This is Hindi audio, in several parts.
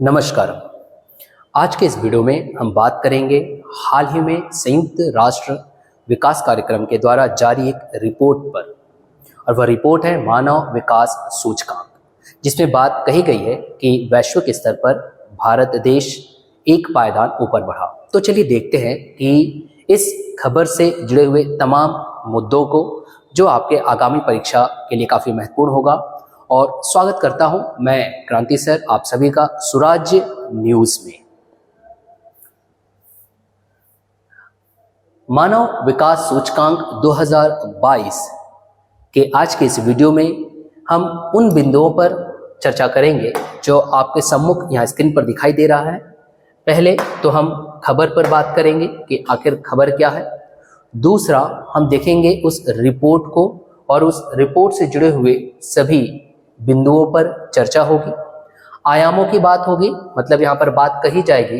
नमस्कार। आज के इस वीडियो में हम बात करेंगे हाल ही में संयुक्त राष्ट्र विकास कार्यक्रम के द्वारा जारी एक रिपोर्ट पर, और वह रिपोर्ट है मानव विकास सूचकांक, जिसमें बात कही गई है कि वैश्विक स्तर पर भारत देश एक पायदान ऊपर बढ़ा। तो चलिए देखते हैं कि इस खबर से जुड़े हुए तमाम मुद्दों को, जो आपके आगामी परीक्षा के लिए काफ़ी महत्वपूर्ण होगा। और स्वागत करता हूं मैं क्रांति सर आप सभी का सुराज्य न्यूज में। मानव विकास सूचकांक 2022 के आज के इस वीडियो में हम उन बिंदुओं पर चर्चा करेंगे जो आपके सम्मुख यहाँ स्क्रीन पर दिखाई दे रहा है। पहले तो हम खबर पर बात करेंगे कि आखिर खबर क्या है। दूसरा, हम देखेंगे उस रिपोर्ट को और उस रिपोर्ट से जुड़े हुए सभी बिंदुओं पर चर्चा होगी। आयामों की बात होगी, मतलब यहाँ पर बात कही जाएगी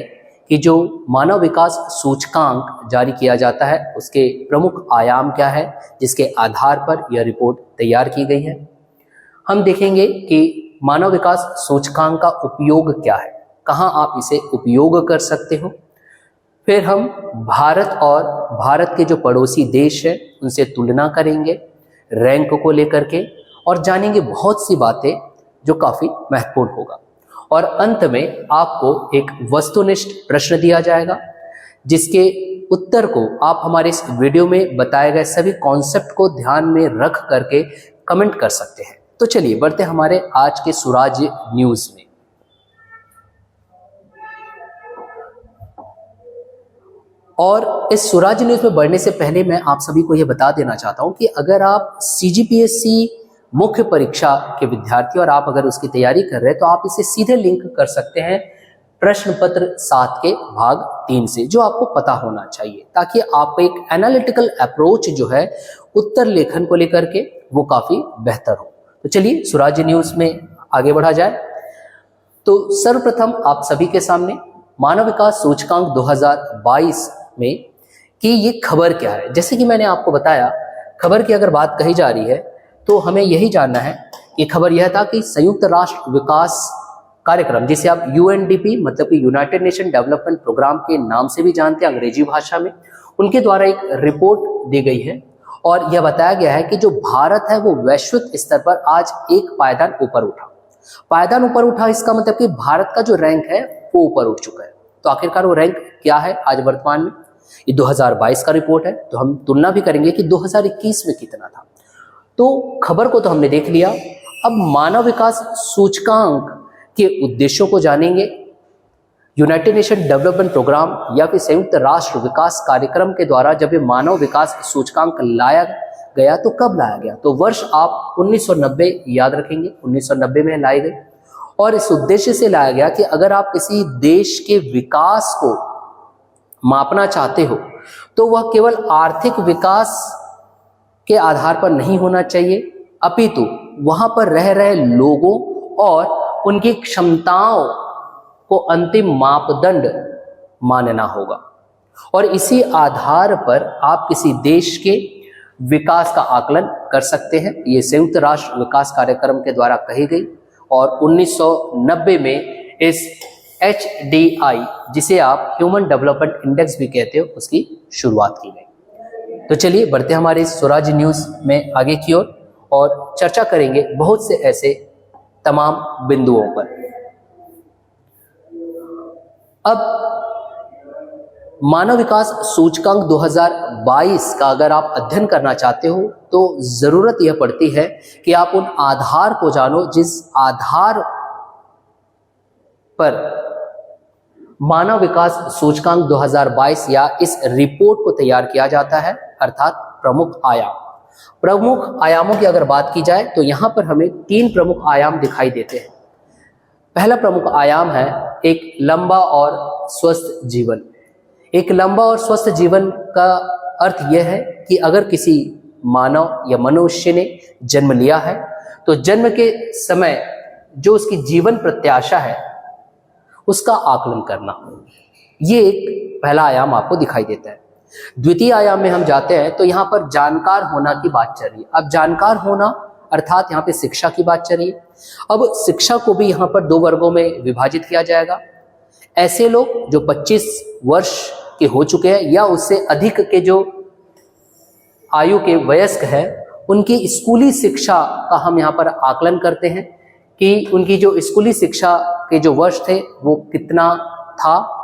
कि जो मानव विकास सूचकांक जारी किया जाता है उसके प्रमुख आयाम क्या है, जिसके आधार पर यह रिपोर्ट तैयार की गई है। हम देखेंगे कि मानव विकास सूचकांक का उपयोग क्या है, कहाँ आप इसे उपयोग कर सकते हो। फिर हम भारत और भारत के जो पड़ोसी देश है उनसे तुलना करेंगे रैंक को लेकर के, और जानेंगे बहुत सी बातें जो काफ़ी महत्वपूर्ण होगा। और अंत में आपको एक वस्तुनिष्ठ प्रश्न दिया जाएगा, जिसके उत्तर को आप हमारे इस वीडियो में बताए गए सभी कॉन्सेप्ट को ध्यान में रख करके कमेंट कर सकते हैं। तो चलिए बढ़ते हमारे आज के सुराज्य न्यूज में। और इस सुराज्य न्यूज में बढ़ने से पहले मैं आप सभी को यह बता देना चाहता हूं कि अगर आप CGPSC मुख्य परीक्षा के विद्यार्थी और आप अगर उसकी तैयारी कर रहे हैं तो आप इसे सीधे लिंक कर सकते हैं प्रश्न पत्र 7 के भाग 3 से, जो आपको पता होना चाहिए, ताकि आप एक एनालिटिकल अप्रोच जो है उत्तर लेखन को लेकर के वो काफी बेहतर हो। तो चलिए सुराज्य न्यूज में आगे बढ़ा जाए। तो सर्वप्रथम आप सभी के सामने मानव विकास सूचकांक 2022 में कि ये खबर क्या है। जैसे कि मैंने आपको बताया, खबर की अगर बात कही जा रही है तो हमें यही जानना है कि खबर यह था कि संयुक्त राष्ट्र विकास कार्यक्रम, जिसे आप UNDP मतलब कि यूनाइटेड नेशन डेवलपमेंट प्रोग्राम के नाम से भी जानते हैं अंग्रेजी भाषा में, उनके द्वारा एक रिपोर्ट दी गई है और यह बताया गया है कि जो भारत है वो वैश्विक स्तर पर आज एक पायदान ऊपर उठा। पायदान ऊपर उठा, इसका मतलब कि भारत का जो रैंक है वो ऊपर उठ चुका है। तो आखिरकार वो रैंक क्या है आज वर्तमान में? ये 2022 का रिपोर्ट है, तो हम तुलना भी करेंगे कि 2021 में कितना था। तो खबर को तो हमने देख लिया, अब मानव विकास सूचकांक के उद्देश्यों को जानेंगे। यूनाइटेड नेशन डेवलपमेंट प्रोग्राम या फिर संयुक्त राष्ट्र विकास कार्यक्रम के द्वारा जब ये मानव विकास सूचकांक लाया गया तो कब लाया गया? तो वर्ष आप 1990 याद रखेंगे, 1990 में लाई गई। और इस उद्देश्य से लाया गया कि अगर आप किसी देश के विकास को मापना चाहते हो तो वह केवल आर्थिक विकास के आधार पर नहीं होना चाहिए, अपितु वहां पर रह रहे लोगों और उनकी क्षमताओं को अंतिम मापदंड मानना होगा। और इसी आधार पर आप किसी देश के विकास का आकलन कर सकते हैं। ये संयुक्त राष्ट्र विकास कार्यक्रम के द्वारा कही गई और 1990 में इस HDI, जिसे आप ह्यूमन डेवलपमेंट इंडेक्स भी कहते हो, उसकी शुरुआत की गई। तो चलिए बढ़ते हमारे सुराज्य न्यूज में आगे की ओर और चर्चा करेंगे बहुत से ऐसे तमाम बिंदुओं पर। अब मानव विकास सूचकांक 2022 का अगर आप अध्ययन करना चाहते हो तो जरूरत यह पड़ती है कि आप उन आधार को जानो जिस आधार पर मानव विकास सूचकांक 2022 या इस रिपोर्ट को तैयार किया जाता है, अर्थात प्रमुख आयाम। प्रमुख आयामों की अगर बात की जाए तो यहां पर हमें 3 प्रमुख आयाम दिखाई देते हैं। पहला प्रमुख आयाम है एक लंबा और स्वस्थ जीवन। एक लंबा और स्वस्थ जीवन का अर्थ यह है कि अगर किसी मानव या मनुष्य ने जन्म लिया है तो जन्म के समय जो उसकी जीवन प्रत्याशा है उसका आकलन करना, ये एक पहला आयाम आपको दिखाई देता है। द्वितीय आयाम में हम जाते हैं तो यहाँ पर जानकार होना की बात चल रही है। अब जानकार होना अर्थात यहाँ पे शिक्षा की बात चल रही है। अब शिक्षा को भी यहाँ पर 2 वर्गों में विभाजित किया जाएगा। ऐसे लोग जो 25 वर्ष के हो चुके हैं या उससे अधिक के जो आयु के वयस्क हैं, उनकी स्कूली शिक्षा का हम यहाँ पर आकलन करते हैं कि उनकी जो स्कूली शिक्षा के जो वर्ष थे वो कितना था।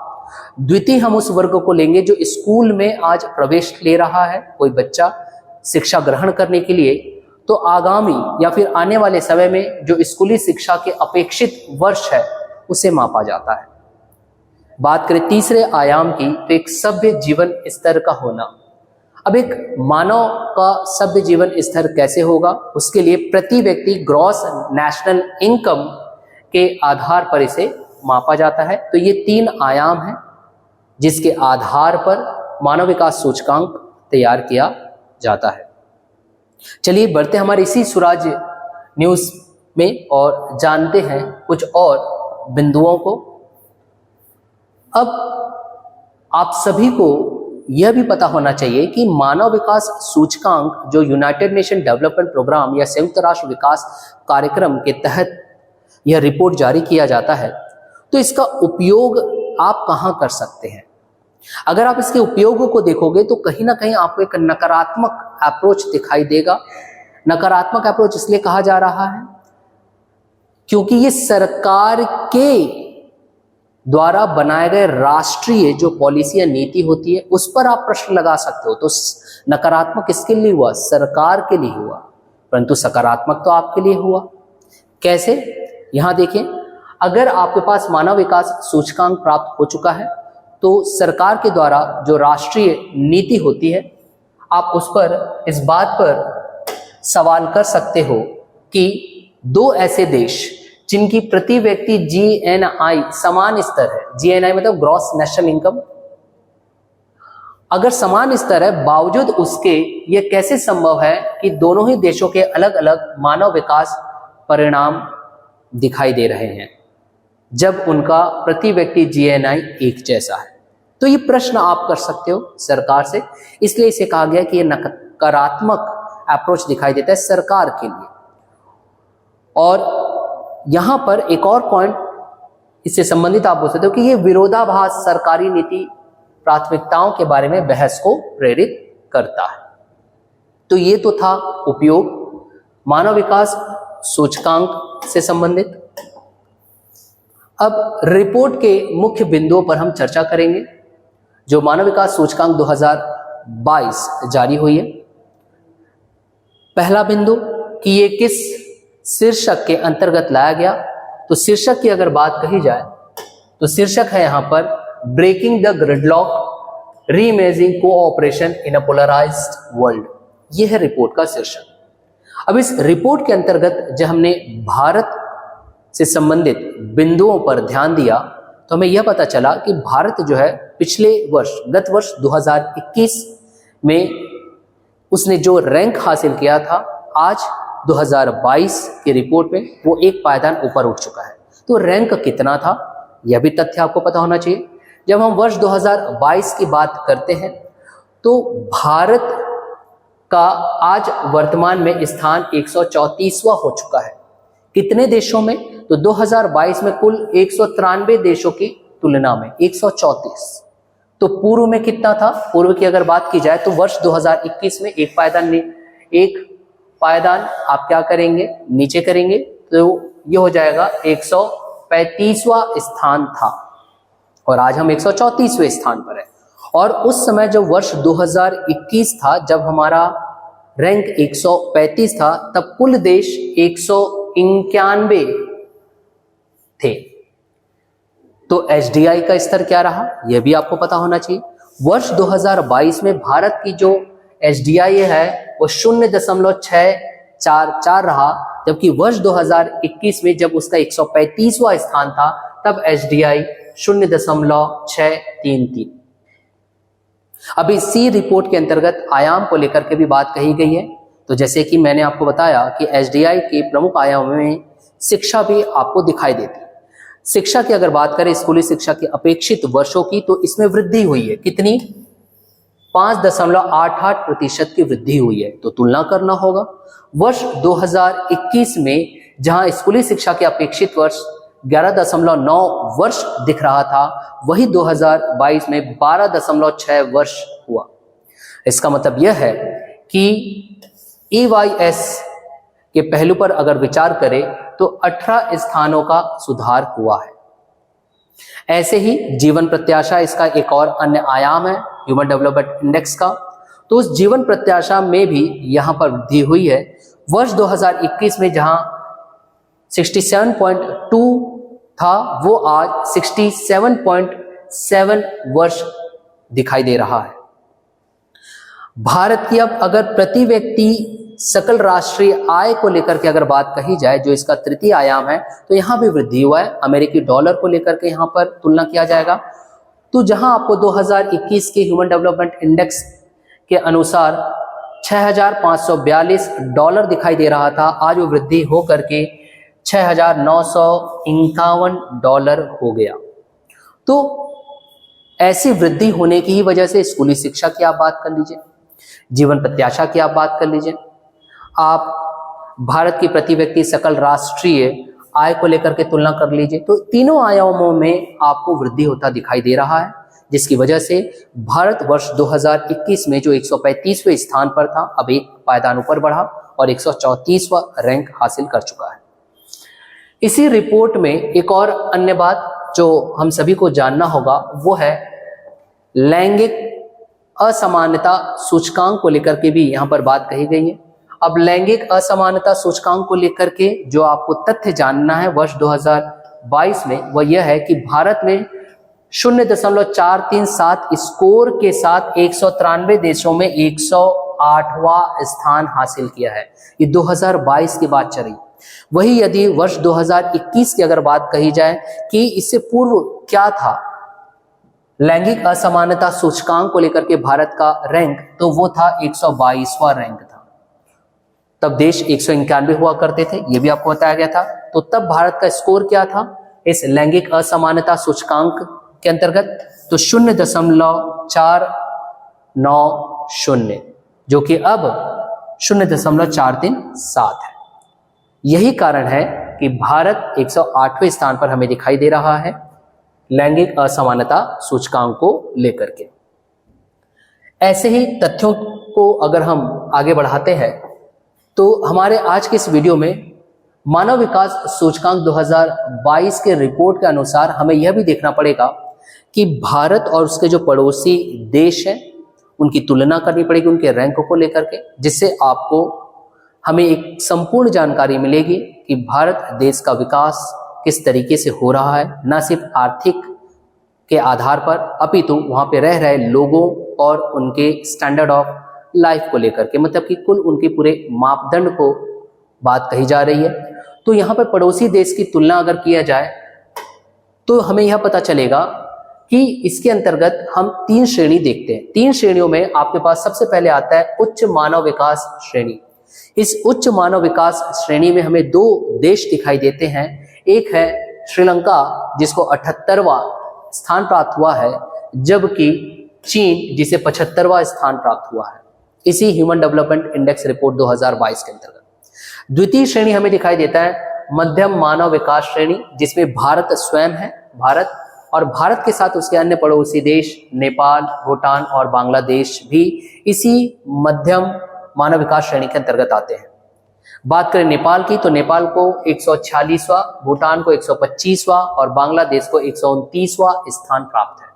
द्वितीय हम उस वर्ग को लेंगे जो स्कूल में आज प्रवेश ले रहा है कोई बच्चा शिक्षा ग्रहण करने के लिए, तो आगामी या फिर आने वाले समय में जो स्कूली शिक्षा के अपेक्षित वर्ष है उसे मापा जाता है। बात करें तीसरे आयाम की तो एक सभ्य जीवन स्तर का होना। अब एक मानव का सभ्य जीवन स्तर कैसे होगा, उसके लिए प्रति व्यक्ति ग्रॉस नेशनल इनकम के आधार पर इसे मापा जाता है। तो ये 3 आयाम हैं जिसके आधार पर मानव विकास सूचकांक तैयार किया जाता है। चलिए बढ़ते हमारे इसी स्वराज न्यूज में और जानते हैं कुछ और बिंदुओं को। अब आप सभी को यह भी पता होना चाहिए कि मानव विकास सूचकांक जो यूनाइटेड नेशन डेवलपमेंट प्रोग्राम या संयुक्त राष्ट्र विकास कार्यक्रम के तहत यह रिपोर्ट जारी किया जाता है, तो इसका उपयोग आप कहाँ कर सकते हैं। अगर आप इसके उपयोगों को देखोगे तो कहीं ना कहीं आपको एक नकारात्मक अप्रोच दिखाई देगा। नकारात्मक अप्रोच इसलिए कहा जा रहा है क्योंकि ये सरकार के द्वारा बनाए गए राष्ट्रीय जो पॉलिसी या नीति होती है उस पर आप प्रश्न लगा सकते हो। तो नकारात्मक किसके लिए हुआ, सरकार के लिए हुआ, परंतु सकारात्मक तो आपके लिए हुआ। कैसे, यहां देखें, अगर आपके पास मानव विकास सूचकांक प्राप्त हो चुका है तो सरकार के द्वारा जो राष्ट्रीय नीति होती है आप उस पर इस बात पर सवाल कर सकते हो कि 2 ऐसे देश जिनकी प्रति व्यक्ति GNI समान स्तर है, GNI मतलब ग्रॉस नेशनल इनकम, अगर समान स्तर है बावजूद उसके यह कैसे संभव है कि दोनों ही देशों के अलग अलग मानव विकास परिणाम दिखाई दे रहे हैं जब उनका प्रति व्यक्ति GNI एक जैसा है। तो ये प्रश्न आप कर सकते हो सरकार से, इसलिए इसे कहा गया कि ये नकारात्मक अप्रोच दिखाई देता है सरकार के लिए। और यहां पर एक और पॉइंट इससे संबंधित आप बोल सकते हो कि ये विरोधाभास सरकारी नीति प्राथमिकताओं के बारे में बहस को प्रेरित करता है। तो ये तो था उपयोग मानव विकास सूचकांक से संबंधित। अब रिपोर्ट के मुख्य बिंदुओं पर हम चर्चा करेंगे जो मानव विकास सूचकांक 2022 जारी हुई है। पहला बिंदु कि ये किस शीर्षक के अंतर्गत लाया गया, तो शीर्षक की अगर बात कही जाए तो शीर्षक है यहां पर breaking the gridlock reimagining cooperation in a polarised world. यह है रिपोर्ट का शीर्षक। अब इस रिपोर्ट के अंतर्गत जब हमने भारत से संबंधित बिंदुओं पर ध्यान दिया तो हमें यह पता चला कि भारत जो है पिछले वर्ष गत वर्ष 2021 में उसने जो रैंक हासिल किया था आज 2022 की रिपोर्ट में वो एक पायदान ऊपर उठ चुका है। तो रैंक कितना था यह भी तथ्य आपको पता होना चाहिए। जब हम वर्ष 2022 की बात करते हैं तो भारत का आज वर्तमान में स्थान 134वां हो चुका है। कितने देशों में, तो 2022 में कुल 193 देशों की तुलना में 134। तो पूर्व में कितना था, पूर्व की अगर बात की जाए तो वर्ष 2021 में एक पायदान आप क्या करेंगे, नीचे करेंगे, तो ये हो जाएगा 135वां स्थान था और आज हम 134वें स्थान पर है। और उस समय जब वर्ष 2021 था जब हमारा रैंक 135 था तब कुल देश 191 थे। तो एसडीआई का स्तर क्या रहा यह भी आपको पता होना चाहिए। वर्ष 2022 में भारत की जो एसडीआई है वो 0.644 रहा, जबकि वर्ष 2021 में जब उसका 135वां स्थान था तब एसडीआई 0.633। अब इसी रिपोर्ट के अंतर्गत आयाम को लेकर के भी बात कही गई है। तो जैसे कि मैंने आपको बताया कि एसडीआई के प्रमुख आयामों में शिक्षा भी आपको दिखाई देती है। शिक्षा की अगर बात करें, स्कूली शिक्षा के अपेक्षित वर्षों की, तो इसमें वृद्धि हुई है। कितनी? 5.88% की वृद्धि हुई है। तो तुलना करना होगा, वर्ष 2021 में जहां स्कूली शिक्षा के अपेक्षित वर्ष 11.9 वर्ष दिख रहा था, वही 2022 में 12.6 वर्ष हुआ। इसका मतलब यह है कि EYS के पहलू पर अगर विचार करें तो 18 स्थानों का सुधार हुआ है। ऐसे ही जीवन प्रत्याशा इसका एक और अन्य आयाम है ह्यूमन डेवलपमेंट इंडेक्स का। तो उस जीवन प्रत्याशा में भी यहां पर वृद्धि हुई है। वर्ष 2021 में जहां 67.2 था, वो आज 67.7 वर्ष दिखाई दे रहा है। भारत की अब अगर प्रति व्यक्ति सकल राष्ट्रीय आय को लेकर के अगर बात कही जाए, जो इसका तृतीय आयाम है, तो यहां भी वृद्धि हुआ है। अमेरिकी डॉलर को लेकर के यहां पर तुलना किया जाएगा, तो जहां आपको 2021 के ह्यूमन डेवलपमेंट इंडेक्स के अनुसार $6,542 दिखाई दे रहा था, आज वो वृद्धि हो करके $6,951 हो गया। तो ऐसी वृद्धि होने की ही वजह से स्कूली शिक्षा की आप बात कर लीजिए, जीवन प्रत्याशा की आप बात कर लीजिए, आप भारत की प्रति व्यक्ति सकल राष्ट्रीय आय को लेकर के तुलना कर लीजिए, तो तीनों आयामों में आपको वृद्धि होता दिखाई दे रहा है, जिसकी वजह से भारत वर्ष 2021 में जो 135वें स्थान पर था, अब एक पायदान ऊपर बढ़ा और 134वां रैंक हासिल कर चुका है। इसी रिपोर्ट में एक और अन्य बात जो हम सभी को जानना होगा, वो है लैंगिक असमानता सूचकांक को लेकर के भी यहां पर बात कही गई है। अब लैंगिक असमानता सूचकांक को लेकर के जो आपको तथ्य जानना है वर्ष 2022 में, वह यह है कि भारत ने 0.437 स्कोर के साथ 193 देशों में 108वां स्थान हासिल किया है। ये 2022 की बात चल रही। वही यदि वर्ष 2021 की अगर बात कही जाए कि इससे पूर्व क्या था लैंगिक असमानता सूचकांक को लेकर के भारत का रैंक, तो वो था 122वां रैंक था। तब देश 191 हुआ करते थे, ये भी आपको बताया गया था। तो तब भारत का स्कोर क्या था इस लैंगिक असमानता सूचकांक के अंतर्गत, तो 0.490, जो कि अब 0.437 है। यही कारण है कि भारत 108वें स्थान पर हमें दिखाई दे रहा है लैंगिक असमानता सूचकांक को लेकर के। ऐसे ही तथ्यों को अगर हम आगे बढ़ाते हैं, तो हमारे आज के इस वीडियो में मानव विकास सूचकांक 2022 के रिपोर्ट के अनुसार हमें यह भी देखना पड़ेगा कि भारत और उसके जो पड़ोसी देश हैं उनकी तुलना करनी पड़ेगी उनके रैंक को लेकर के, जिससे आपको हमें एक संपूर्ण जानकारी मिलेगी कि भारत देश का विकास किस तरीके से हो रहा है, न सिर्फ आर्थिक के आधार पर, अपितु वहां पे रह रहे लोगों और उनके स्टैंडर्ड ऑफ लाइफ को लेकर के, मतलब कि कुल उनके पूरे मापदंड को बात कही जा रही है। तो यहाँ पर पड़ोसी देश की तुलना अगर किया जाए तो हमें यह पता चलेगा कि इसके अंतर्गत हम 3 श्रेणी देखते हैं। 3 श्रेणियों में आपके पास सबसे पहले आता है उच्च मानव विकास श्रेणी। इस उच्च मानव विकास श्रेणी में हमें 2 देश दिखाई देते हैं। एक है श्रीलंका जिसको 78वां स्थान प्राप्त हुआ है, जबकि चीन जिसे 75वां स्थान प्राप्त हुआ है इसी ह्यूमन डेवलपमेंट इंडेक्स रिपोर्ट 2022 के अंतर्गत। द्वितीय श्रेणी हमें दिखाई देता है मध्यम मानव विकास श्रेणी, जिसमें भारत स्वयं है, भारत और भारत के साथ उसके अन्य पड़ोसी देश नेपाल, भूटान और बांग्लादेश भी इसी मध्यम मानव विकास श्रेणी के अंतर्गत आते हैं। बात करें नेपाल की, तो नेपाल को 146वां, भूटान को 125वां और बांग्लादेश को 129वां स्थान प्राप्त है।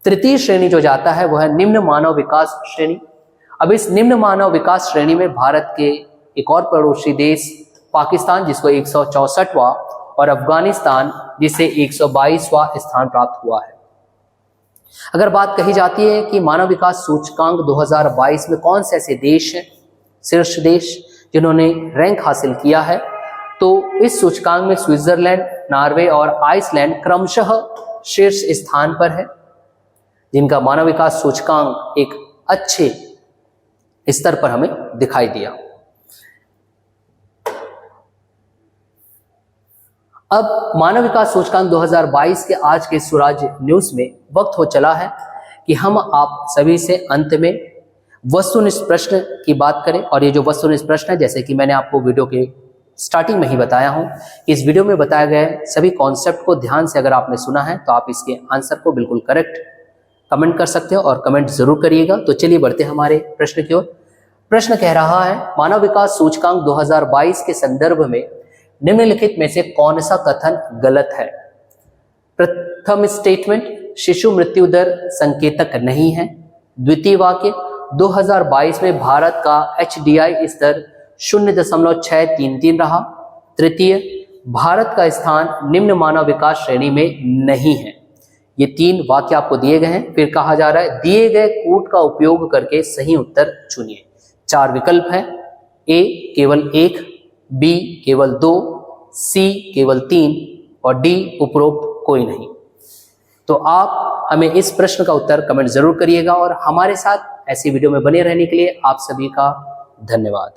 तृतीय श्रेणी जो जाता है वह है निम्न मानव विकास श्रेणी। अब इस निम्न मानव विकास श्रेणी में भारत के एक और पड़ोसी देश पाकिस्तान जिसको 164वां और अफगानिस्तान जिसे 122वां स्थान प्राप्त हुआ है। अगर बात कही जाती है कि मानव विकास सूचकांक 2022 में कौन से ऐसे देश हैं, शीर्ष देश जिन्होंने रैंक हासिल किया है, तो इस सूचकांक में स्विट्जरलैंड, नॉर्वे और आइसलैंड क्रमशः शीर्ष स्थान पर है, जिनका मानव विकास सूचकांक एक अच्छे स्तर पर हमें दिखाई दिया। अब मानव विकास सूचकांक 2022 के आज के स्वराज न्यूज में वक्त हो चला है कि हम आप सभी से अंत में वस्तुनिष्ठ प्रश्न की बात करें। और ये जो वस्तुनिष्ठ प्रश्न है, जैसे कि मैंने आपको वीडियो के स्टार्टिंग में ही बताया हूं, इस वीडियो में बताया गया सभी कॉन्सेप्ट को ध्यान से अगर आपने सुना है तो आप इसके आंसर को बिल्कुल करेक्ट कमेंट कर सकते हो और कमेंट जरूर करिएगा। तो चलिए बढ़ते हैं हमारे प्रश्न की ओर। प्रश्न कह रहा है, मानव विकास सूचकांक 2022 के संदर्भ में निम्नलिखित में से कौन सा कथन गलत है? प्रथम स्टेटमेंट, शिशु मृत्यु दर संकेतक नहीं है। द्वितीय वाक्य, 2022 में भारत का HDI स्तर 0.633 रहा। तृतीय, भारत का स्थान निम्न मानव विकास श्रेणी में नहीं है। ये 3 वाक्य आपको दिए गए हैं। फिर कहा जा रहा है, दिए गए कूट का उपयोग करके सही उत्तर चुनिए। 4 विकल्प हैं, A केवल 1, B केवल 2, C केवल 3 और D उपरोक्त कोई नहीं। तो आप हमें इस प्रश्न का उत्तर कमेंट जरूर करिएगा और हमारे साथ ऐसी वीडियो में बने रहने के लिए आप सभी का धन्यवाद।